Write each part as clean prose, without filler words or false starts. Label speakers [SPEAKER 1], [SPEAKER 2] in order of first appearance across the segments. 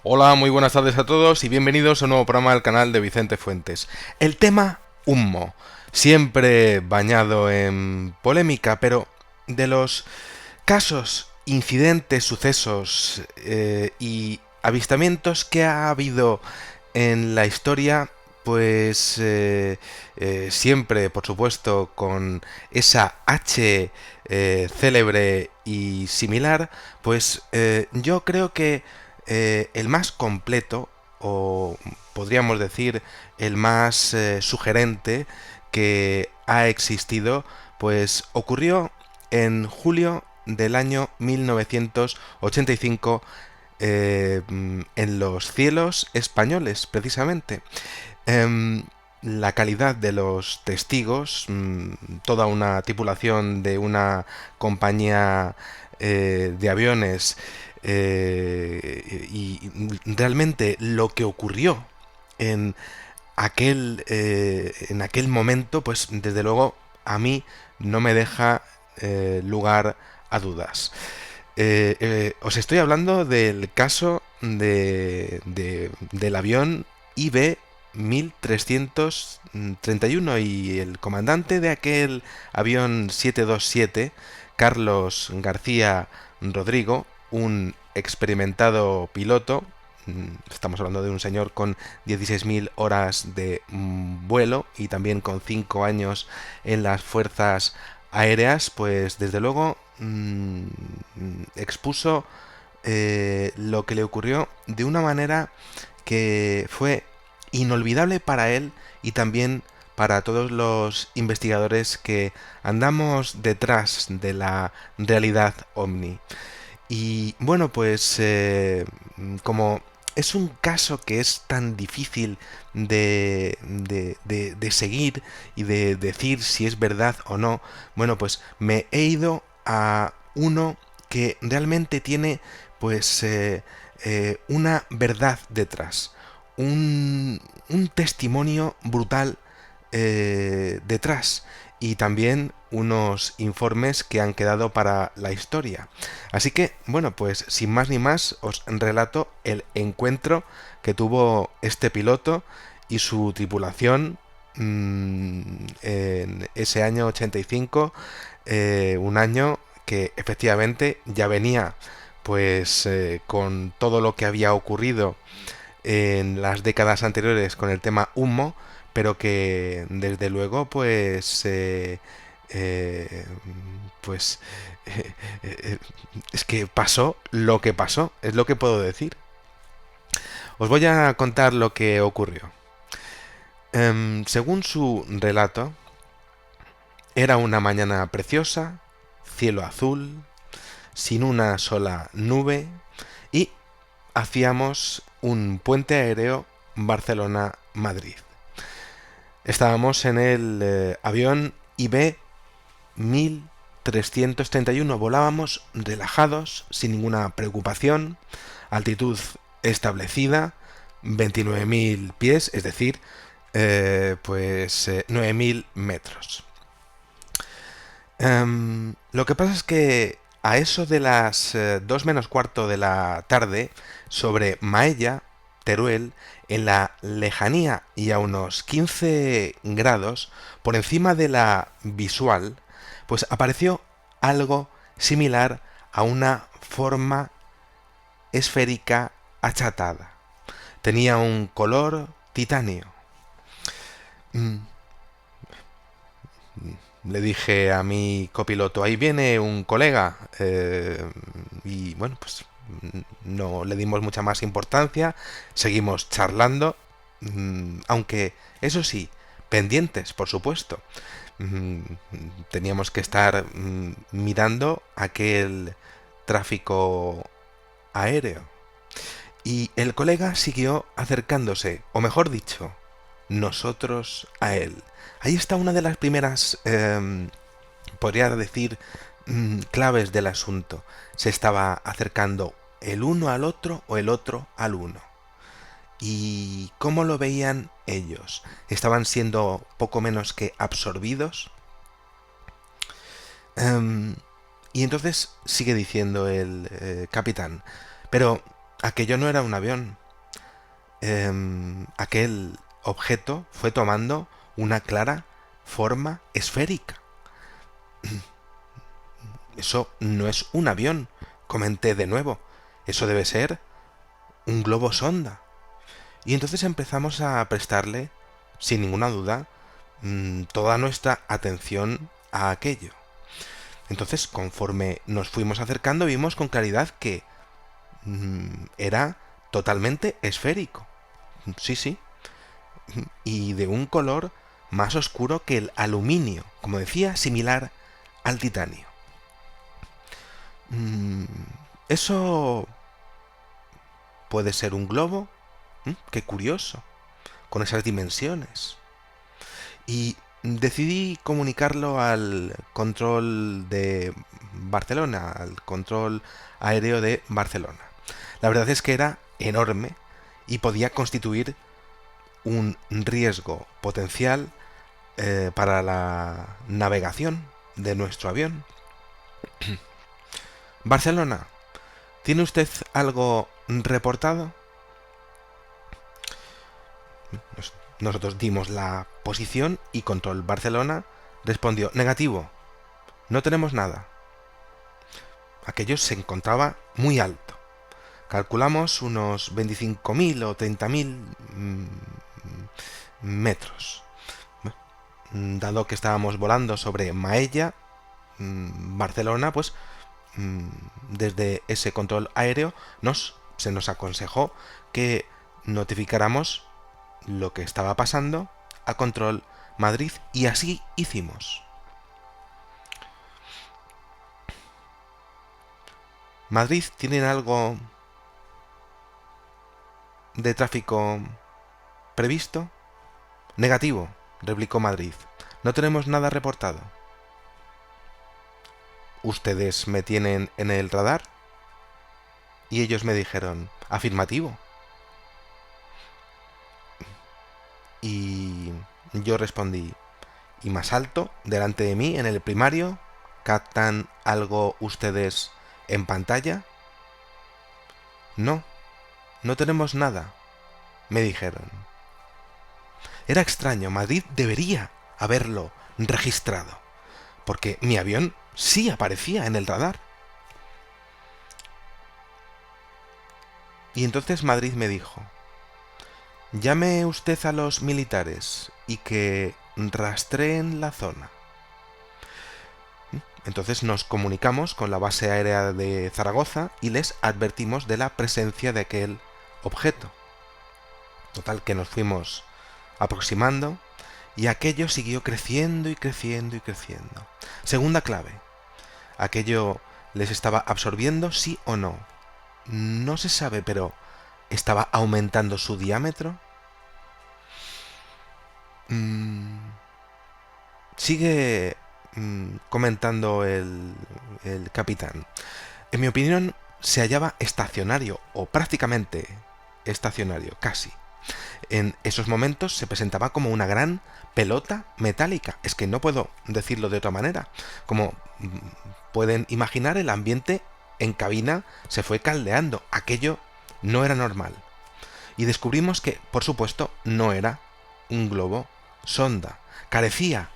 [SPEAKER 1] Hola, muy buenas tardes a todos y bienvenidos a un nuevo programa del canal de Vicente Fuentes. El tema humo, siempre bañado en polémica, pero de los casos, incidentes, sucesos y avistamientos que ha habido en la historia, pues siempre, por supuesto, con esa H célebre y similar, pues yo creo que el más completo, o podríamos decir el más sugerente que ha existido, pues ocurrió en julio del año 1985 en los cielos españoles, precisamente. Em, la calidad de los testigos, toda una tripulación de una compañía de aviones, y realmente lo que ocurrió en en aquel momento, pues desde luego a mí no me deja lugar a dudas. Os estoy hablando del caso del avión IB 1331 y el comandante de aquel avión 727, Carlos García Rodrigo, un experimentado piloto. Estamos hablando de un señor con 16.000 horas de vuelo y también con 5 años en las fuerzas aéreas, pues desde luego expuso lo que le ocurrió de una manera que fue inolvidable para él y también para todos los investigadores que andamos detrás de la realidad ovni. Y bueno, pues como es un caso que es tan difícil de seguir y de decir si es verdad o no, bueno, pues me he ido a uno que realmente tiene pues una verdad detrás, un testimonio brutal detrás y también unos informes que han quedado para la historia. Así que, bueno, pues sin más ni más os relato el encuentro que tuvo este piloto y su tripulación en ese año 85, un año que efectivamente ya venía pues con todo lo que había ocurrido en las décadas anteriores con el tema humo, pero que desde luego eh, pues eh, eh, es que pasó lo que pasó, es lo que puedo decir. Os voy a contar lo que ocurrió. Según su relato, era una mañana preciosa, cielo azul, sin una sola nube, y hacíamos un puente aéreo Barcelona-Madrid. Estábamos en el avión IB 1331, volábamos relajados, sin ninguna preocupación, altitud establecida, 29.000 pies, es decir, 9.000 metros. Lo que pasa es que a eso de las 2 menos cuarto de la tarde, sobre Maella, Teruel, en la lejanía y a unos 15 grados por encima de la visual, pues apareció algo similar a una forma esférica achatada. Tenía un color titanio. Mm, Le dije a mi copiloto, ahí viene un colega. Y bueno, pues no le dimos mucha más importancia, seguimos charlando, aunque eso sí, pendientes, por supuesto. Teníamos que estar mirando aquel tráfico aéreo. Y el colega siguió acercándose, o mejor dicho, nosotros a él. Ahí está una de las primeras, podría decir, claves del asunto. Se estaba acercando el uno al otro o el otro al uno. ¿Y cómo lo veían ellos? ¿Estaban siendo poco menos que absorbidos? Y entonces sigue diciendo el capitán, pero aquello no era un avión. Aquel objeto fue tomando una clara forma esférica. Eso no es un avión, comenté de nuevo. Eso debe ser un globo sonda. Y entonces empezamos a prestarle, sin ninguna duda, toda nuestra atención a aquello. Entonces, conforme nos fuimos acercando, vimos con claridad que era totalmente esférico. Sí, sí. Y de un color más oscuro que el aluminio, como decía, similar al titanio. Eso puede ser un globo. Qué curioso, con esas dimensiones. Y decidí comunicarlo al control de Barcelona, al control aéreo de Barcelona. La verdad es que era enorme y podía constituir un riesgo potencial para la navegación de nuestro avión. Barcelona, ¿tiene usted algo reportado? Nosotros dimos la posición y Control Barcelona respondió negativo, no tenemos nada. Aquello se encontraba muy alto. Calculamos unos 25.000 o 30.000 metros. Dado que estábamos volando sobre Maella, Barcelona, pues desde ese control aéreo se nos aconsejó que notificáramos lo que estaba pasando a Control Madrid y así hicimos. ¿Madrid tienen algo de tráfico previsto? Negativo, replicó Madrid. No tenemos nada reportado. ¿Ustedes me tienen en el radar? Y ellos me dijeron, afirmativo. Y yo respondí, ¿y más alto, delante de mí, en el primario, captan algo ustedes en pantalla? No, no tenemos nada, me dijeron. Era extraño, Madrid debería haberlo registrado, porque mi avión sí aparecía en el radar. Y entonces Madrid me dijo, llame usted a los militares y que rastreen la zona. Entonces nos comunicamos con la base aérea de Zaragoza y les advertimos de la presencia de aquel objeto. Total que nos fuimos aproximando y aquello siguió creciendo y creciendo y creciendo. Segunda clave. ¿Aquello les estaba absorbiendo, sí o no? No se sabe, pero ¿estaba aumentando su diámetro? Sigue comentando el capitán. En mi opinión, se hallaba estacionario, o prácticamente estacionario, casi. En esos momentos se presentaba como una gran pelota metálica. Es que no puedo decirlo de otra manera. Como pueden imaginar, el ambiente en cabina se fue caldeando. Aquello no era normal. Y descubrimos que, por supuesto, no era un globo sonda. Carecía,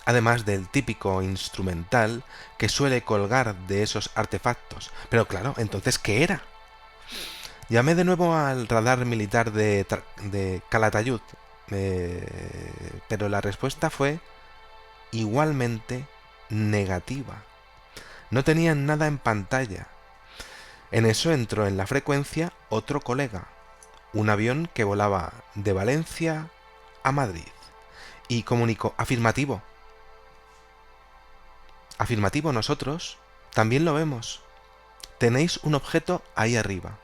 [SPEAKER 1] además del típico instrumental que suele colgar de esos artefactos. Pero claro, entonces, ¿qué era? Llamé de nuevo al radar militar de Calatayud, pero la respuesta fue igualmente negativa. No tenían nada en pantalla. En eso entró en la frecuencia otro colega, un avión que volaba de Valencia a Madrid, y comunicó afirmativo. Afirmativo, nosotros también lo vemos. Tenéis un objeto ahí arriba.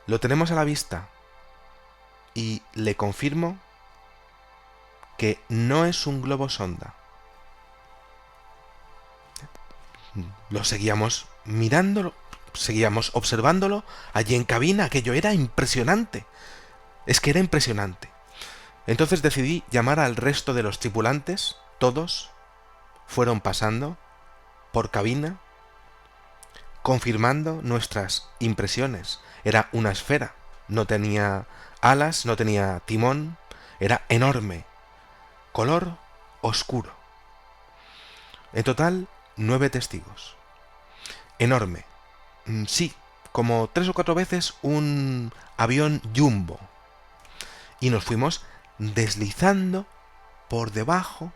[SPEAKER 1] Lo tenemos a la vista y le confirmo que no es un globo sonda. Lo seguíamos mirándolo, seguíamos observándolo allí en cabina. Aquello era impresionante. Es que era impresionante. Entonces decidí llamar al resto de los tripulantes. Todos fueron pasando por cabina, confirmando nuestras impresiones. Era una esfera, no tenía alas, no tenía timón, era enorme, color oscuro. En total, 9 testigos. Enorme. Sí, como 3 o 4 veces un avión jumbo. Y nos fuimos deslizando por debajo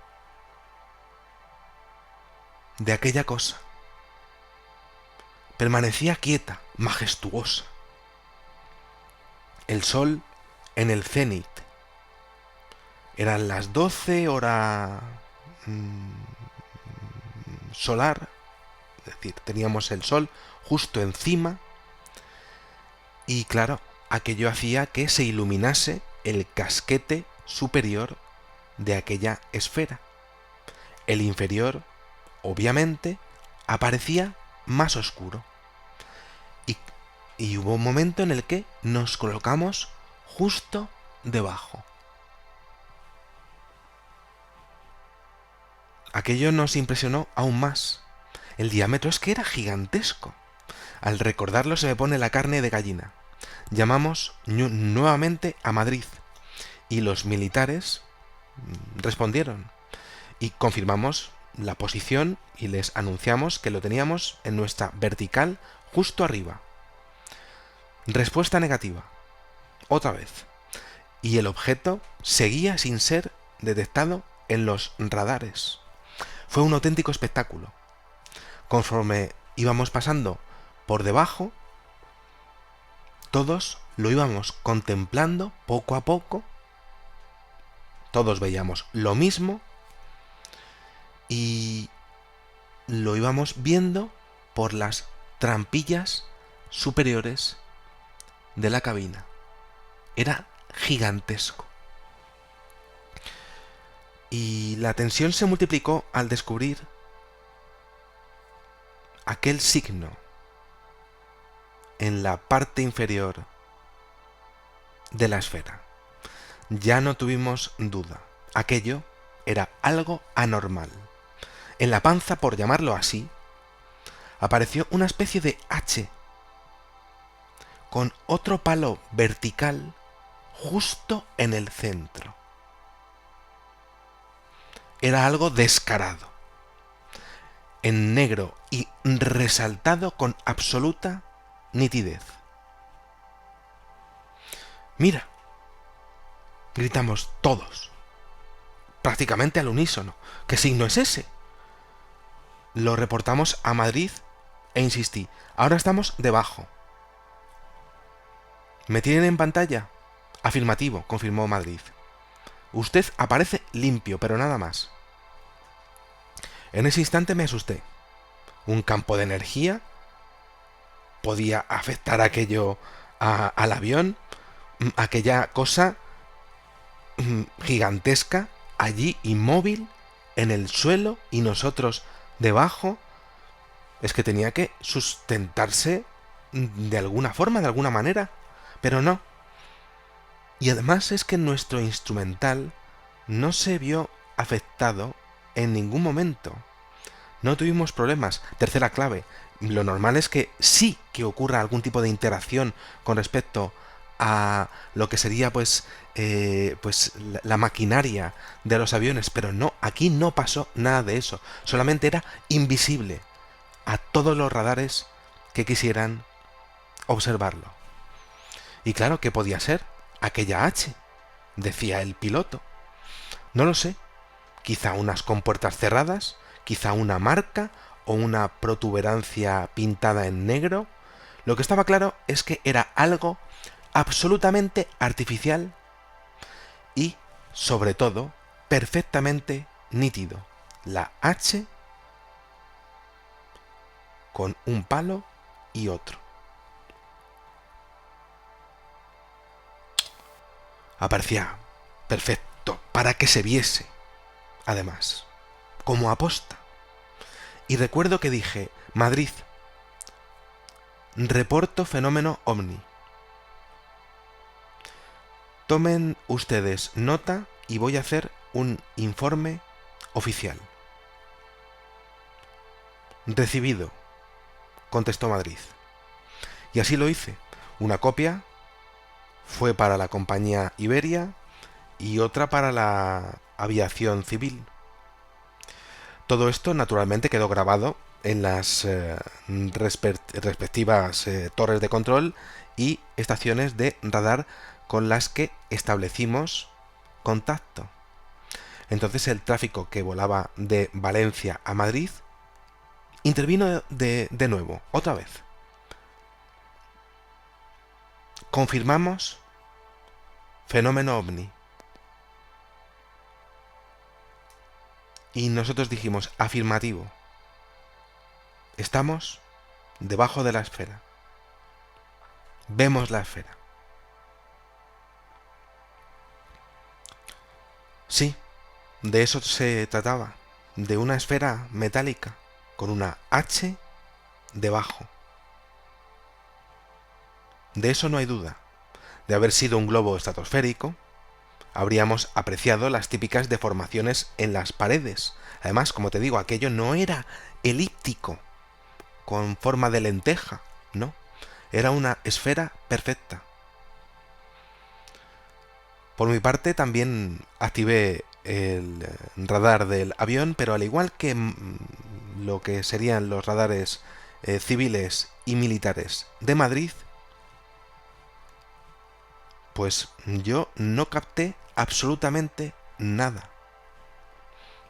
[SPEAKER 1] de aquella cosa. Permanecía quieta, majestuosa. El sol en el cenit. Eran las 12 hora solar, es decir, teníamos el sol justo encima y claro, aquello hacía que se iluminase el casquete superior de aquella esfera. El inferior, obviamente, aparecía más oscuro. Y hubo un momento en el que nos colocamos justo debajo. Aquello nos impresionó aún más. El diámetro es que era gigantesco. Al recordarlo se me pone la carne de gallina. Llamamos nuevamente a Madrid y los militares respondieron y confirmamos la posición y les anunciamos que lo teníamos en nuestra vertical justo arriba. Respuesta negativa. Otra vez. Y el objeto seguía sin ser detectado en los radares. Fue un auténtico espectáculo. Conforme íbamos pasando por debajo, todos lo íbamos contemplando poco a poco. Todos veíamos lo mismo y lo íbamos viendo por las trampillas superiores de la cabina. Era gigantesco. Y la tensión se multiplicó al descubrir aquel signo en la parte inferior de la esfera. Ya no tuvimos duda. Aquello era algo anormal. En la panza, por llamarlo así, apareció una especie de H con otro palo vertical justo en el centro. Era algo descarado, en negro y resaltado con absoluta nitidez. ¡Mira!, gritamos todos, prácticamente al unísono. ¿Qué signo es ese? Lo reportamos a Madrid e insistí. Ahora estamos debajo. ¿Me tienen en pantalla? Afirmativo, confirmó Madrid. Usted aparece limpio, pero nada más. En ese instante me asusté. Un campo de energía podía afectar aquello al avión, aquella cosa gigantesca allí inmóvil en el suelo y nosotros debajo. Es que tenía que sustentarse de alguna forma, de alguna manera, pero no. Y además es que nuestro instrumental no se vio afectado en ningún momento. No tuvimos problemas. Tercera clave. Lo normal es que sí que ocurra algún tipo de interacción con respecto a lo que sería pues la maquinaria de los aviones, pero no, aquí no pasó nada de eso. Solamente era invisible a todos los radares que quisieran observarlo. Y claro, ¿qué podía ser? Aquella H, decía el piloto. No lo sé. Quizá unas compuertas cerradas, quizá una marca o una protuberancia pintada en negro. Lo que estaba claro es que era algo absolutamente artificial y, sobre todo, perfectamente nítido. La H con un palo y otro. Aparecía perfecto para que se viese, además, como aposta. Y recuerdo que dije: Madrid, reporto fenómeno ovni. Tomen ustedes nota y voy a hacer un informe oficial. Recibido, contestó Madrid. Y así lo hice. Una copia fue para la compañía Iberia y otra para la aviación civil. Todo esto naturalmente quedó grabado en las respectivas torres de control y estaciones de radar con las que establecimos contacto. Entonces el tráfico que volaba de Valencia a Madrid intervino de nuevo, otra vez. Confirmamos fenómeno ovni. Y nosotros dijimos, afirmativo. Estamos debajo de la esfera. Vemos la esfera. Sí, de eso se trataba. De una esfera metálica con una H debajo. De eso no hay duda. De haber sido un globo estratosférico, habríamos apreciado las típicas deformaciones en las paredes. Además, como te digo, aquello no era elíptico, con forma de lenteja, no. Era una esfera perfecta. Por mi parte, también activé el radar del avión, pero al igual que lo que serían los radares civiles y militares de Madrid, pues yo no capté absolutamente nada.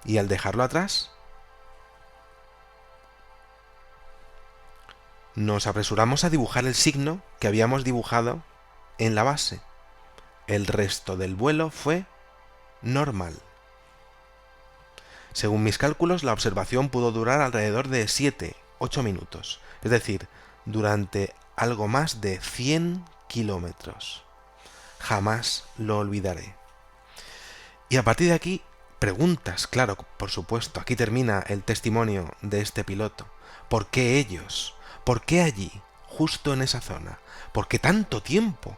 [SPEAKER 1] Y al dejarlo atrás, nos apresuramos a dibujar el signo que habíamos dibujado en la base. El resto del vuelo fue normal. Según mis cálculos, la observación pudo durar alrededor de 7-8 minutos, es decir, durante algo más de 100 kilómetros. Jamás lo olvidaré. Y a partir de aquí, preguntas, claro, por supuesto. Aquí termina el testimonio de este piloto. ¿Por qué ellos? ¿Por qué allí? Justo en esa zona. ¿Por qué tanto tiempo?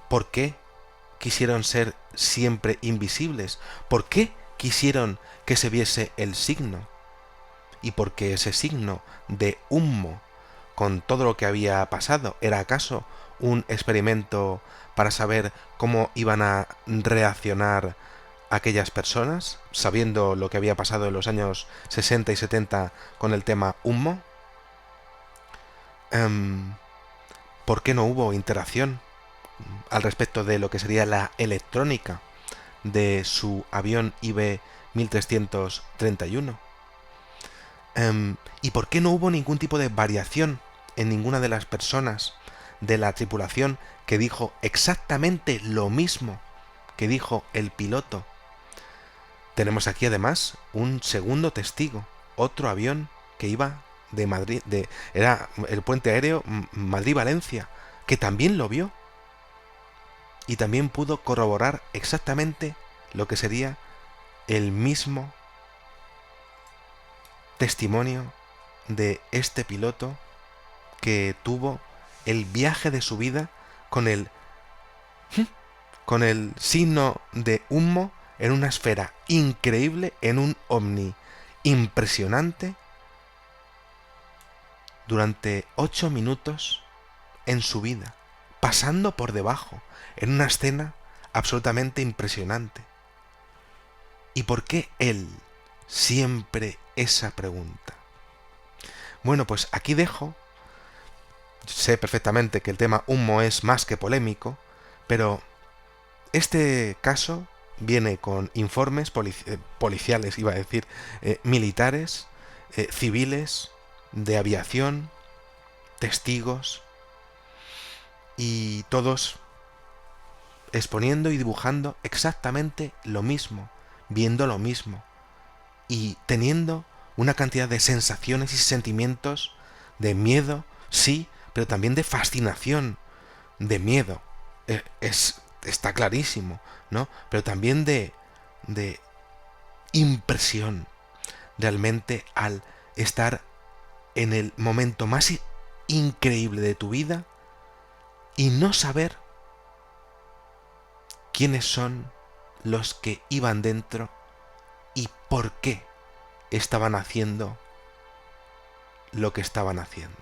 [SPEAKER 1] ¿Por qué quisieron ser siempre invisibles? ¿Por qué quisieron que se viese el signo? ¿Y por qué ese signo de humo, con todo lo que había pasado, era acaso un experimento para saber cómo iban a reaccionar aquellas personas, sabiendo lo que había pasado en los años 60 y 70 con el tema humo? ¿Por qué no hubo interacción al respecto de lo que sería la electrónica de su avión IB-1331? ¿Y por qué no hubo ningún tipo de variación en ninguna de las personas de la tripulación que dijo exactamente lo mismo que dijo el piloto? Tenemos aquí además un segundo testigo, otro avión que iba de Madrid, era el puente aéreo Madrid-Valencia, que también lo vio y también pudo corroborar exactamente lo que sería el mismo testimonio de este piloto que tuvo el viaje de su vida con el signo de humo en una esfera increíble, en un ovni impresionante, durante 8 minutos en su vida, pasando por debajo, en una escena absolutamente impresionante. ¿Y por qué él? Siempre esa pregunta. Bueno, pues aquí dejo. Sé perfectamente que el tema humo es más que polémico, pero este caso viene con informes policiales, iba a decir, militares, civiles, de aviación, testigos, y todos exponiendo y dibujando exactamente lo mismo, viendo lo mismo, y teniendo una cantidad de sensaciones y sentimientos de miedo, sí, pero también de fascinación, de miedo. Está clarísimo, ¿no? Pero también de impresión, realmente al estar en el momento más increíble de tu vida y no saber quiénes son los que iban dentro y por qué estaban haciendo lo que estaban haciendo.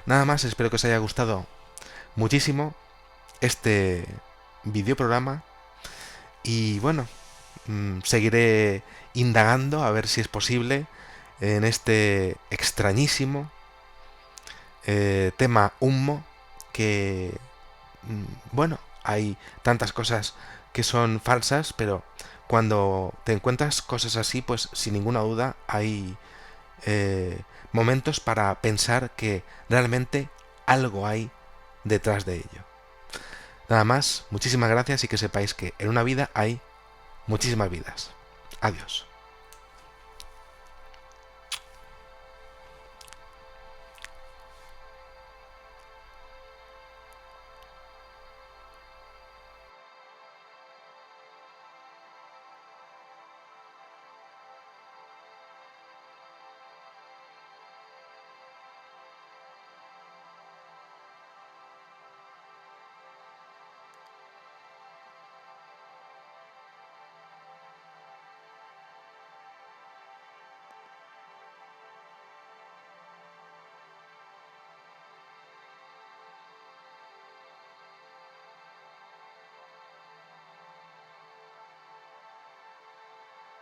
[SPEAKER 1] Nada más, espero que os haya gustado muchísimo este videoprograma y bueno, seguiré indagando a ver si es posible en este extrañísimo tema Hummo, que bueno, hay tantas cosas que son falsas, pero cuando te encuentras cosas así, pues sin ninguna duda hay momentos para pensar que realmente algo hay detrás de ello. Nada más, muchísimas gracias y que sepáis que en una vida hay muchísimas vidas. Adiós.